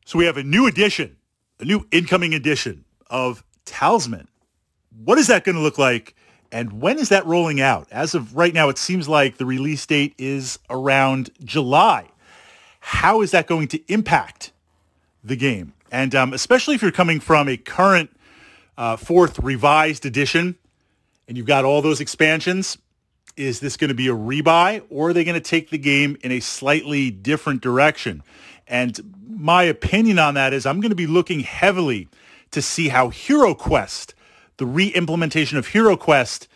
So we have a new edition, a new incoming edition of Talisman. What is that going to look like, and when is that rolling out? As of right now, it seems like the release date is around July. How is that going to impact the game? And especially if you're coming from a current fourth revised edition and you've got all those expansions, is this going to be a rebuy, or are they going to take the game in a slightly different direction? And my opinion on that is I'm going to be looking heavily to see how Hero Quest, the re-implementation of Hero Quest,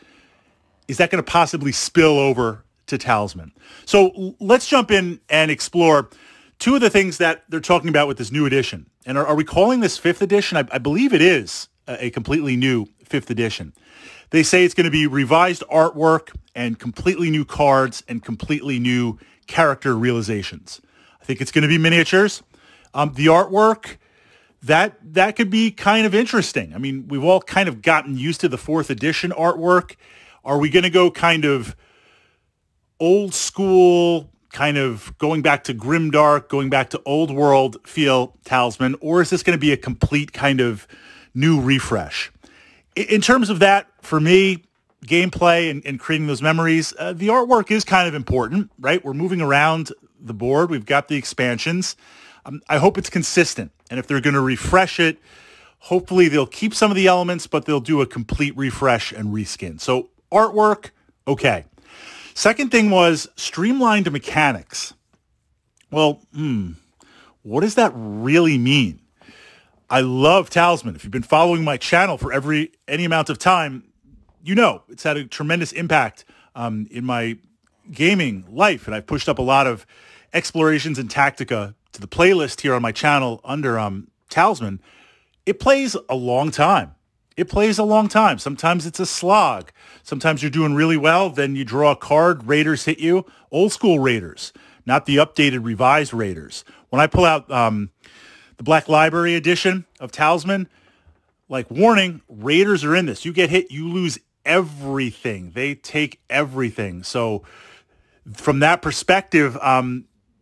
is that going to possibly spill over to Talisman? So let's jump in and explore two of the things that they're talking about with this new edition. And are we calling this 5th edition? I believe it is a completely new 5th edition. They say it's going to be revised artwork and completely new cards and completely new character realizations. I think it's going to be miniatures. The artwork, that could be kind of interesting. I mean, we've all kind of gotten used to the 4th edition artwork. Are we going to go kind of old school, kind of going back to grimdark, going back to old world feel Talisman, or is this going to be a complete kind of new refresh? In terms of that, for me, gameplay and creating those memories, the artwork is kind of important, right? We're moving around the board. We've got the expansions. I hope it's consistent. And if they're going to refresh it, hopefully they'll keep some of the elements, but they'll do a complete refresh and reskin. So artwork, okay. Second thing was streamlined mechanics. Well, what does that really mean? I love Talisman. If you've been following my channel for any amount of time, you know it's had a tremendous impact in my gaming life, and I've pushed up a lot of explorations and tactica to the playlist here on my channel under Talisman. It plays a long time. It plays a long time. Sometimes it's a slog. Sometimes you're doing really well, then you draw a card, raiders hit you. Old school raiders, not the updated revised raiders. When I pull out the Black Library edition of Talisman, like, warning, raiders are in this. You get hit, you lose everything. They take everything. So from that perspective,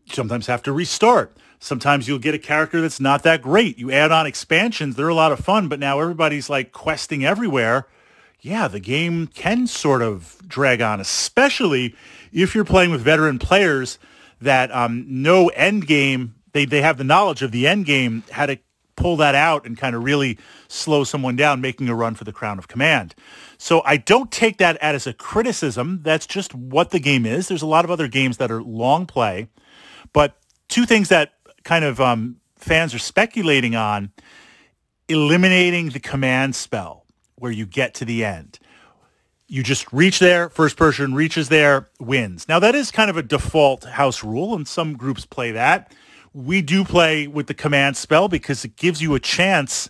sometimes have to restart. Sometimes you'll get a character that's not that great. You add on expansions, they're a lot of fun, but now everybody's like questing everywhere. Yeah, the game can sort of drag on, especially if you're playing with veteran players that know end game. They have the knowledge of the end game, how to pull that out and kind of really slow someone down, making a run for the Crown of Command. So I don't take that as a criticism. That's just what the game is. There's a lot of other games that are long play, but two things that kind of fans are speculating on: eliminating the command spell where you get to the end. You just reach there, first person reaches there, wins. Now that is kind of a default house rule, and some groups play that. We do play with the command spell because it gives you a chance.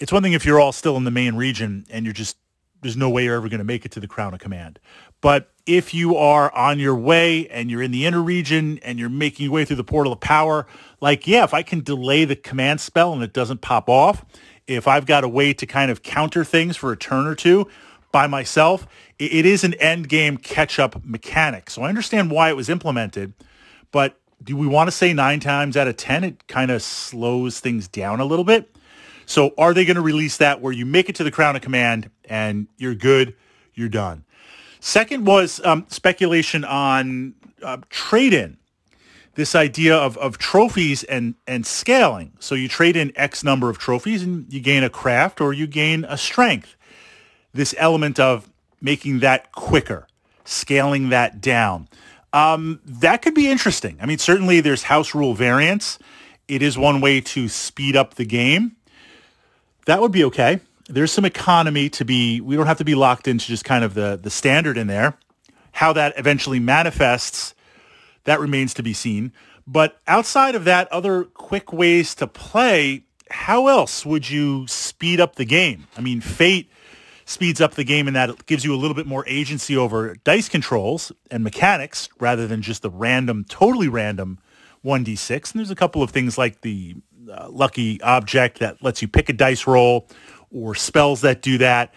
It's one thing if you're all still in the main region and there's no way you're ever going to make it to the Crown of Command. But if you are on your way and you're in the inner region and you're making your way through the Portal of Power, if I can delay the command spell and it doesn't pop off, if I've got a way to kind of counter things for a turn or two by myself, it is an end game catch-up mechanic. So I understand why it was implemented, but do we want to say 9 times out of 10 it kind of slows things down a little bit? So are they going to release that where you make it to the Crown of Command and you're good, you're done? Second was speculation on trade-in. This idea of trophies and scaling. So you trade in X number of trophies and you gain a craft or you gain a strength. This element of making that quicker, scaling that down. That could be interesting. I mean, certainly there's house rule variants. It is one way to speed up the game. That would be okay. There's some economy we don't have to be locked into just kind of the standard in there. How that eventually manifests, that remains to be seen. But outside of that, other quick ways to play, how else would you speed up the game? I mean, Fate speeds up the game in that it gives you a little bit more agency over dice controls and mechanics rather than just the totally random 1d6. And there's a couple of things like the lucky object that lets you pick a dice roll or spells that do that,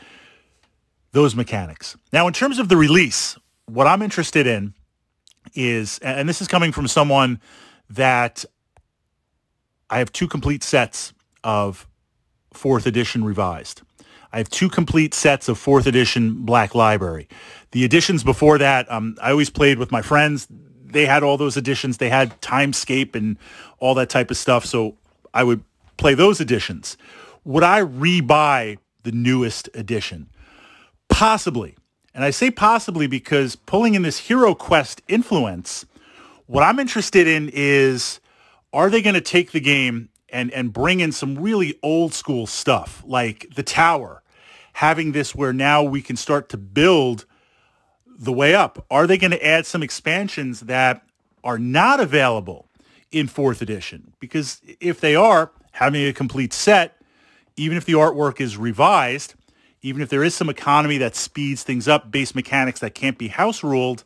those mechanics. Now, in terms of the release, what I'm interested in is, and this is coming from someone that I have 2 complete sets of 4th edition revised. I have 2 complete sets of 4th edition Black Library. The editions before that, I always played with my friends. They had all those editions. They had Timescape and all that type of stuff. So I would play those editions. Would I rebuy the newest edition? Possibly. And I say possibly because pulling in this Hero Quest influence, what I'm interested in is, are they going to take the game and bring in some really old school stuff like the tower, having this where now we can start to build the way up? Are they going to add some expansions that are not available in 4th edition? Because if they are, having a complete set, even if the artwork is revised, even if there is some economy that speeds things up, base mechanics that can't be house ruled,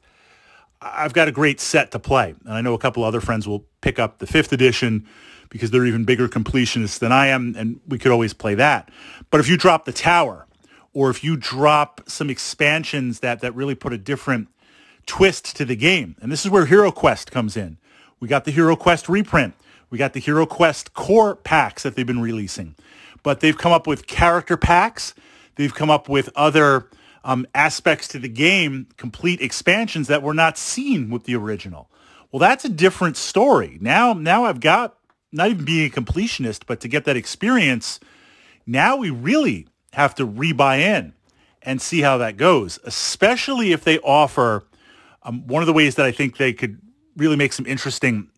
I've got a great set to play. And I know a couple other friends will pick up the 5th edition because they're even bigger completionists than I am, and we could always play that. But if you drop the tower, or if you drop some expansions that really put a different twist to the game, and this is where Hero Quest comes in. We got the Hero Quest reprint. We got the Hero Quest core packs that they've been releasing. But they've come up with character packs. They've come up with other aspects to the game, complete expansions that were not seen with the original. Well, that's a different story. Now I've got, not even being a completionist, but to get that experience, now we really have to rebuy in and see how that goes, especially if they offer, one of the ways that I think they could really make some interesting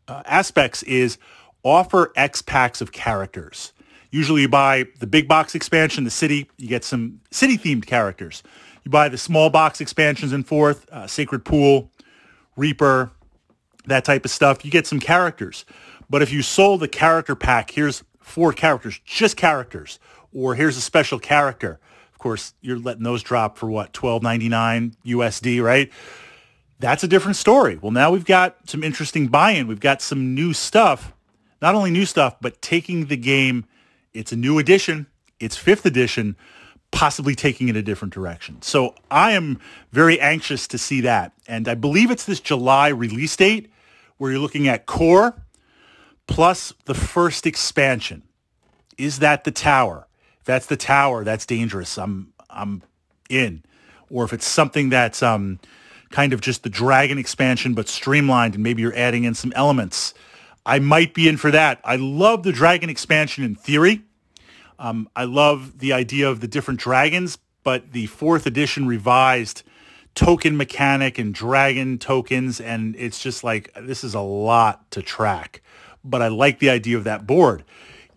aspects is offer X packs of characters. Usually you buy the big box expansion, the city, you get some city-themed characters. You buy the small box expansions in 4th, Sacred Pool, Reaper, that type of stuff, you get some characters. But if you sold a character pack, here's 4 characters, just characters, or here's a special character. Of course, you're letting those drop for what, $12.99 USD, right? That's a different story. Well, now we've got some interesting buy-in. We've got some new stuff, not only new stuff, but taking the game. It's a new edition. It's 5th edition, possibly taking it a different direction. So I am very anxious to see that. And I believe it's this July release date where you're looking at core plus the first expansion. Is that the tower? If that's the tower, that's dangerous. I'm in. Or if it's something that's kind of just the dragon expansion but streamlined and maybe you're adding in some elements, I might be in for that. I love the dragon expansion in theory. I love the idea of the different dragons, but the 4th edition revised token mechanic and dragon tokens, and it's just like, this is a lot to track. But I like the idea of that board.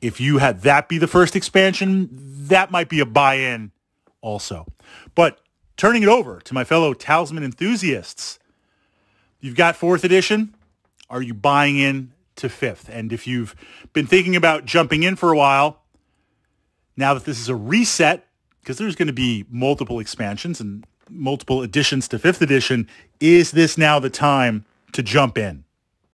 If you had that be the first expansion, that might be a buy-in also. But turning it over to my fellow Talisman enthusiasts, you've got 4th edition. Are you buying in to 5th? And if you've been thinking about jumping in for a while, now that this is a reset, because there's going to be multiple expansions and multiple additions to 5th edition, is this now the time to jump in?